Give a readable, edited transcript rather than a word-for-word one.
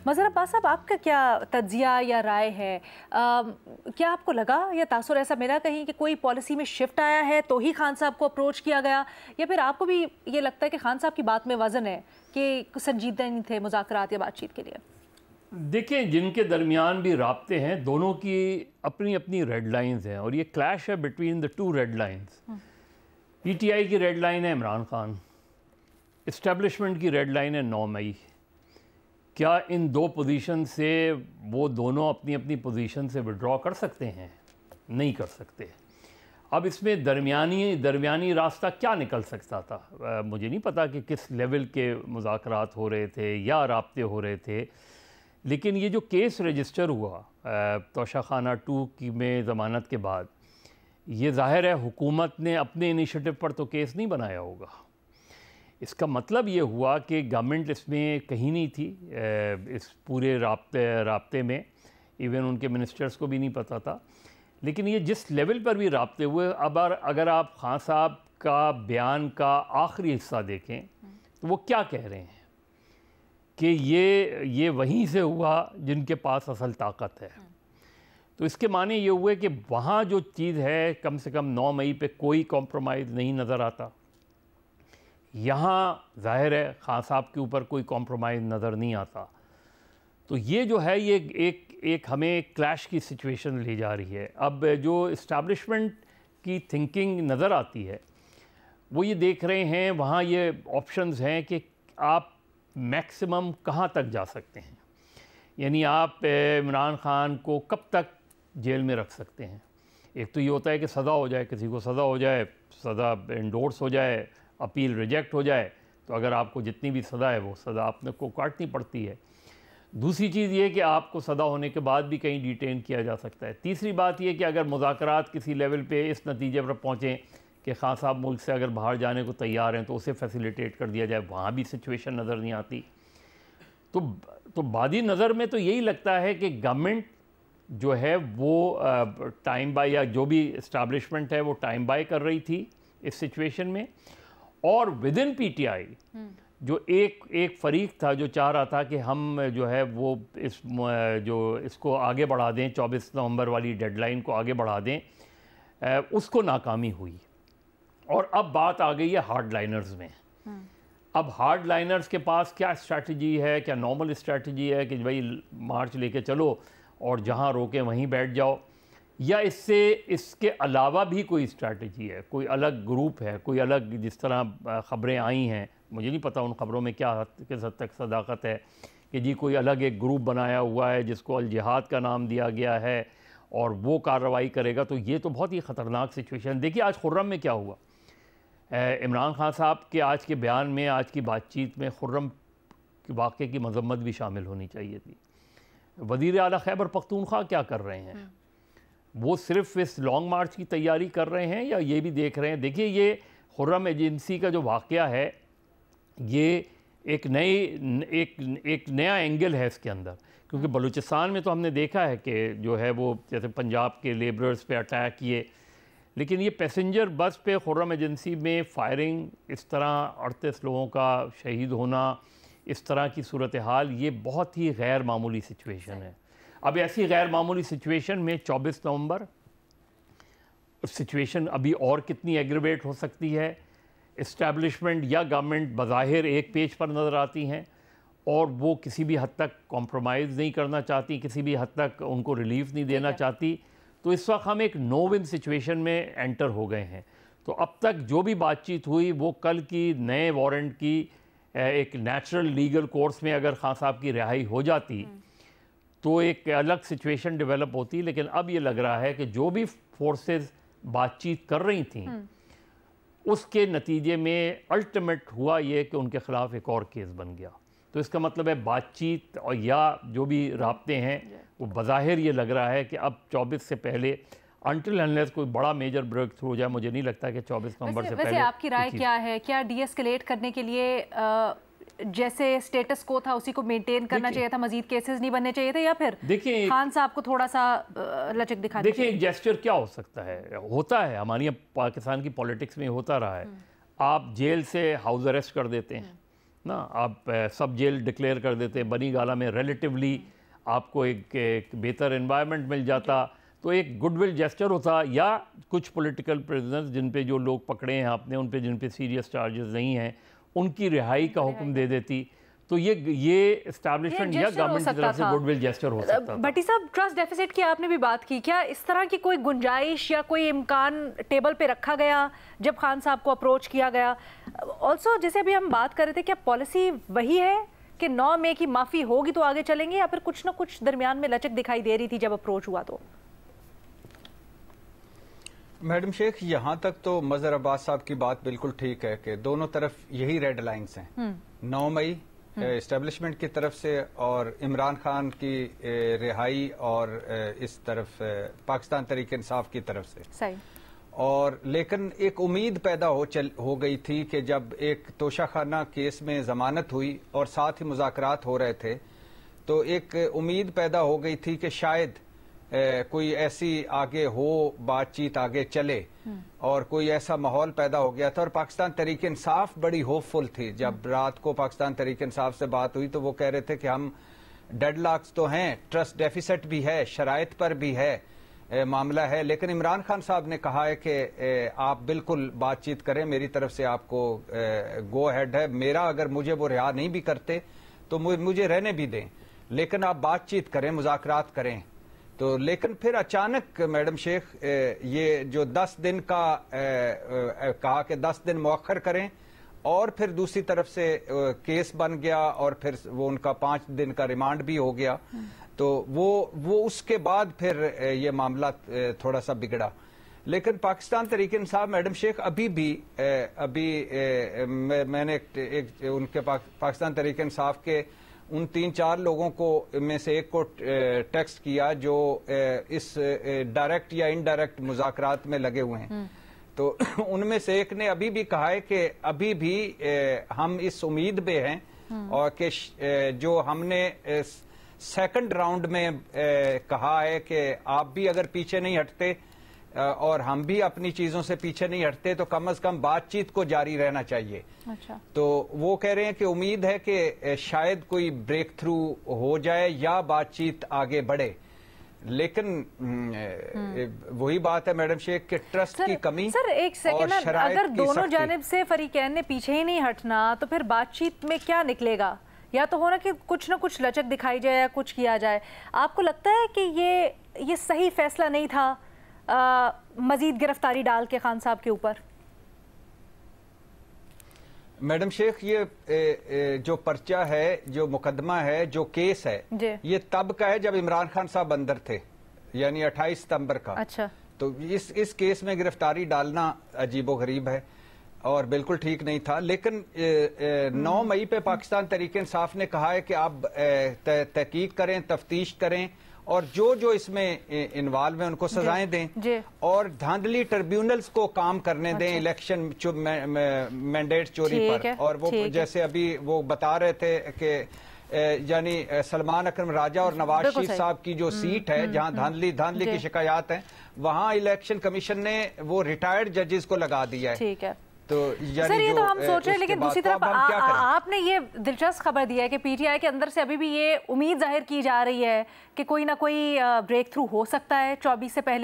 مظہر عباس صاحب، آپ کا کیا تجزیہ یا رائے ہے؟ کیا آپ کو لگا یا تاثر ایسا ملا کہیں کہ کوئی پالیسی میں شفٹ آیا ہے تو ہی خان صاحب کو اپروچ کیا گیا، یا پھر آپ کو بھی یہ لگتا ہے کہ خان صاحب کی بات میں وزن ہے کہ سنجیدہ نہیں تھے مذاکرات یا بات چیت کے لیے؟ دیکھیں، جن کے درمیان بھی رابطے ہیں، دونوں کی اپنی اپنی ریڈ لائنز ہیں، اور یہ کلیش ہے between the two red lines. P T I کی ریڈ لائن ہے عمران خان، اسٹیبلشمنٹ کی ریڈ لائن ہے 9 مئی۔ کیا ان دو پوزیشن سے وہ دونوں اپنی اپنی پوزیشن سے وڈرا کر سکتے ہیں؟ نہیں کر سکتے۔ اب اس میں درمیانی راستہ کیا نکل سکتا تھا؟ مجھے نہیں پتا کہ کس لیول کے مذاکرات ہو رہے تھے یا رابطے ہو رہے تھے، لیکن یہ جو کیس رجسٹر ہوا توشہ خانہ 2 کی میں ضمانت کے بعد، یہ ظاہر ہے حکومت نے اپنے انیشیٹو پر تو کیس نہیں بنایا ہوگا۔ اس کا مطلب یہ ہوا کہ گورنمنٹ اس میں کہیں نہیں تھی، اس پورے رابطے میں، ایون ان کے منسٹرز کو بھی نہیں پتہ تھا۔ لیکن یہ جس لیول پر بھی رابطے ہوئے، اب اگر آپ خان صاحب کا بیان کا آخری حصہ دیکھیں تو وہ کیا کہہ رہے ہیں کہ یہ وہیں سے ہوا جن کے پاس اصل طاقت ہے۔ تو اس کے معنی یہ ہوئے کہ وہاں جو چیز ہے، کم سے کم 9 مئی پہ کوئی کمپرومائز نہیں نظر آتا۔ یہاں ظاہر ہے خان صاحب کے اوپر کوئی کمپرومائز نظر نہیں آتا۔ تو یہ جو ہے یہ ایک ہمیں کلیش کی سچویشن لے جا رہی ہے۔ اب جو اسٹیبلشمنٹ کی تھنکنگ نظر آتی ہے، وہ یہ دیکھ رہے ہیں وہاں یہ آپشنز ہیں کہ آپ میکسیمم کہاں تک جا سکتے ہیں، یعنی آپ عمران خان کو کب تک جیل میں رکھ سکتے ہیں۔ ایک تو یہ ہوتا ہے کہ سزا ہو جائے، کسی کو سزا ہو جائے، سزا انڈورس ہو جائے، اپیل ریجیکٹ ہو جائے، تو اگر آپ کو جتنی بھی سزا ہے وہ سزا آپ کو کاٹنی پڑتی ہے۔ دوسری چیز یہ کہ آپ کو سزا ہونے کے بعد بھی کہیں ڈیٹین کیا جا سکتا ہے۔ تیسری بات یہ کہ اگر مذاکرات کسی لیول پہ اس نتیجے پر پہنچیں کہ خان صاحب ملک سے اگر باہر جانے کو تیار ہیں تو اسے فیسیلیٹیٹ کر دیا جائے، وہاں بھی سچویشن نظر نہیں آتی۔ تو بادی نظر میں تو یہی لگتا ہے کہ گورنمنٹ جو ہے وہ ٹائم بائی، یا جو بھی اسٹیبلشمنٹ ہے وہ ٹائم بائی کر رہی تھی اس سچویشن میں، اور ود ان پی ٹی آئی جو ایک فریق تھا جو چاہ رہا تھا کہ ہم جو ہے وہ اس کو آگے بڑھا دیں، 24 نومبر والی ڈیڈ لائن کو آگے بڑھا دیں، اس کو ناکامی ہوئی۔ اور اب بات آ گئی ہے ہارڈ لائنرز میں۔ اب ہارڈ لائنرز کے پاس کیا اسٹریٹجی ہے، کیا نارمل اسٹریٹجی ہے کہ بھائی مارچ لے کے چلو اور جہاں روکیں وہیں بیٹھ جاؤ، یا اس کے علاوہ بھی کوئی اسٹریٹجی ہے، کوئی الگ گروپ ہے، کوئی الگ، جس طرح خبریں آئی ہیں، مجھے نہیں پتہ ان خبروں میں کس حد تک صداقت ہے، کہ جی کوئی الگ ایک گروپ بنایا ہوا ہے جس کو الجہاد کا نام دیا گیا ہے اور وہ کارروائی کرے گا۔ تو یہ تو بہت ہی خطرناک سچویشن۔ دیکھیے آج خرم میں کیا ہوا، عمران خان صاحب کے آج کے بیان میں، آج کی بات چیت میں خرم کے واقعے کی مذمت بھی شامل ہونی چاہیے تھی۔ وزیر اعلیٰ خیبر پختونخوا کیا کر رہے ہیں؟ وہ صرف اس لانگ مارچ کی تیاری کر رہے ہیں یا یہ بھی دیکھ رہے ہیں؟ دیکھیے یہ خرم ایجنسی کا جو واقعہ ہے، یہ ایک نیا اینگل ہے اس کے اندر، کیونکہ بلوچستان میں تو ہم نے دیکھا ہے کہ جو ہے وہ جیسے پنجاب کے لیبررز پہ اٹیک کیے، لیکن یہ پیسنجر بس پہ خرم ایجنسی میں فائرنگ، اس طرح 38 لوگوں کا شہید ہونا، اس طرح کی صورتحال، یہ بہت ہی غیر معمولی سچویشن ہے۔ اب ایسی غیر معمولی سچویشن میں 24 نومبر سچویشن ابھی اور کتنی ایگریویٹ ہو سکتی ہے۔ اسٹیبلشمنٹ یا گورنمنٹ بظاہر ایک پیج پر نظر آتی ہیں اور وہ کسی بھی حد تک کمپرومائز نہیں کرنا چاہتی، کسی بھی حد تک ان کو ریلیف نہیں دینا چاہتی۔ تو اس وقت ہم ایک نو ون سچویشن میں انٹر ہو گئے ہیں۔ تو اب تک جو بھی بات چیت ہوئی وہ کل کی نئے وارنٹ کی ایک نیچرل لیگل کورس میں اگر خان صاحب کی رہائی ہو جاتی تو ایک الگ سچویشن ڈیولپ ہوتی، لیکن اب یہ لگ رہا ہے کہ جو بھی فورسز بات چیت کر رہی تھیں اس کے نتیجے میں الٹیمیٹ ہوا یہ کہ ان کے خلاف ایک اور کیس بن گیا۔ تو اس کا مطلب ہے بات چیت اور یا جو بھی رابطے ہیں وہ بظاہر یہ لگ رہا ہے کہ اب 24 سے پہلے انٹل انلیس کوئی بڑا میجر بریک تھرو ہو جائے، مجھے نہیں لگتا کہ 24 نومبر سے پہلے۔ ویسے آپ کی رائے کیا ہے؟ کیا ڈی ایسکیلیٹ کرنے کے لیے جیسے سٹیٹس کو تھا اسی کو مینٹین کرنا چاہیے تھا، مزید کیسز نہیں بننے چاہیے تھے، یا پھر خان صاحب کو تھوڑا سا لچک دکھانی؟ دیکھیں ایک جیسچر کیا ہو سکتا ہے، ہوتا ہے ہماری پاکستان کی پولیٹکس میں ہوتا رہا ہے، آپ جیل سے ہاؤس اریسٹ کر دیتے ہیں، نا. آپ سب جیل ڈکلیئر کر دیتے, بنی گالا میں ریلیٹیولی آپ کو ایک بہتر انوائرمنٹ مل جاتا, تو ایک گڈ ول جیسچر ہوتا. یا کچھ پولیٹیکل پریزنرز جن پہ جو لوگ پکڑے ہیں آپ نے, ان پہ جن پہ سیریس چارجز نہیں ہیں, ان کی رہائی کا حکم دے دیتی. تو یہ اسٹیبلشمنٹ یا گورنمنٹ کی طرف سے گڈ ول جیسچر ہو سکتا تھا. بھٹی صاحب, ٹرسٹ ڈیفیسٹ کی آپ نے بھی بات کی, کیا اس طرح کی کوئی گنجائش یا کوئی امکان ٹیبل پہ رکھا گیا جب خان صاحب کو اپروچ کیا گیا؟ آلسو جیسے ابھی ہم بات کر رہے تھے, کیا پالیسی وہی ہے کہ 9 مئی کی معافی ہوگی تو آگے چلیں گے, یا پھر کچھ نہ کچھ درمیان میں لچک دکھائی دے رہی تھی جب اپروچ ہوا؟ تو میڈم شیخ, یہاں تک تو مظہر عباس صاحب کی بات بالکل ٹھیک ہے کہ دونوں طرف یہی ریڈ لائنز ہیں, 9 مئی اسٹیبلشمنٹ کی طرف سے اور عمران خان کی رہائی, اور اس طرف پاکستان تحریک انصاف کی طرف سے. صحیح. اور لیکن ایک امید پیدا ہو گئی تھی کہ جب ایک توشہ خانہ کیس میں ضمانت ہوئی اور ساتھ ہی مذاکرات ہو رہے تھے, تو ایک امید پیدا ہو گئی تھی کہ شاید کوئی ایسی آگے ہو, بات چیت آگے چلے, اور کوئی ایسا ماحول پیدا ہو گیا تھا. اور پاکستان تحریک انصاف بڑی ہوپ فل تھی. جب رات کو پاکستان تحریک انصاف سے بات ہوئی تو وہ کہہ رہے تھے کہ ہم ڈیڈ لاکس تو ہیں, ٹرسٹ ڈیفیسٹ بھی ہے, شرائط پر بھی ہے, معاملہ ہے, لیکن عمران خان صاحب نے کہا ہے کہ آپ بالکل بات چیت کریں, میری طرف سے آپ کو گو ہیڈ ہے. میرا اگر مجھے وہ رہا نہیں بھی کرتے تو مجھے رہنے بھی دیں, لیکن آپ بات چیت کریں, مذاکرات کریں. تو لیکن پھر اچانک میڈم شیخ یہ جو 10 دن کا کہا کہ 10 دن مؤخر کریں, اور پھر دوسری طرف سے کیس بن گیا, اور پھر وہ ان کا 5 دن کا ریمانڈ بھی ہو گیا. تو وہ اس کے بعد پھر یہ معاملہ تھوڑا سا بگڑا. لیکن پاکستان تحریک انصاف میڈم شیخ ابھی میں نے ان کے پاکستان تحریک انصاف کے ان 3-4 لوگوں کو میں سے ایک کو ٹیکسٹ کیا جو اس ڈائریکٹ یا انڈائریکٹ مذاکرات میں لگے ہوئے ہیں. تو ان میں سے ایک نے ابھی بھی کہا ہے کہ ابھی بھی ہم اس امید پہ ہیں, اور کہ جو ہم نے سیکنڈ راؤنڈ میں کہا ہے کہ آپ بھی اگر پیچھے نہیں ہٹتے اور ہم بھی اپنی چیزوں سے پیچھے نہیں ہٹتے تو کم از کم بات چیت کو جاری رہنا چاہیے. اچھا. تو وہ کہہ رہے ہیں کہ امید ہے کہ شاید کوئی بریک تھرو ہو جائے یا بات چیت آگے بڑھے. لیکن وہی بات ہے میڈم شیخ کہ ٹرسٹ کی کمی. سر ایک سیکنڈ, اگر دونوں جانب سے فریقین نے پیچھے ہی نہیں ہٹنا تو پھر بات چیت میں کیا نکلے گا؟ یا تو ہونا کہ کچھ نہ کچھ لچک دکھائی جائے یا کچھ کیا جائے. آپ کو لگتا ہے کہ یہ صحیح فیصلہ نہیں تھا مزید گرفتاری ڈال کے خان صاحب کے اوپر؟ میڈم شیخ, یہ جو پرچہ ہے, جو مقدمہ ہے, جو کیس ہے, یہ تب کا ہے جب عمران خان صاحب اندر تھے, یعنی 28 ستمبر کا. اچھا. تو اس کیس میں گرفتاری ڈالنا عجیب و غریب ہے اور بالکل ٹھیک نہیں تھا. لیکن 9 مئی پہ پاکستان تحریک انصاف نے کہا ہے کہ آپ تحقیق کریں, تفتیش کریں, اور جو اس میں انوالو ہیں ان کو سزائیں دیں, اور دھاندلی ٹریبیونلز کو کام کرنے دیں الیکشن مینڈیٹ چوری پر. اور وہ جیسے ابھی وہ بتا رہے تھے کہ یعنی سلمان اکرم راجہ اور نواز شریف صاحب کی جو سیٹ ہے جہاں دھاندلی کی شکایات ہیں, وہاں الیکشن کمیشن نے وہ ریٹائرڈ ججز کو لگا دیا ہے. ٹھیک ہے سر, یہ تو ہم سوچ رہے ہیں, لیکن دوسری طرف آپ نے یہ دلچسپ خبر دی ہے کہ پی ٹی آئی کے اندر سے ابھی بھی یہ امید ظاہر کی جا رہی ہے کہ کوئی نہ کوئی بریک تھرو ہو سکتا ہے 24 سے پہلے.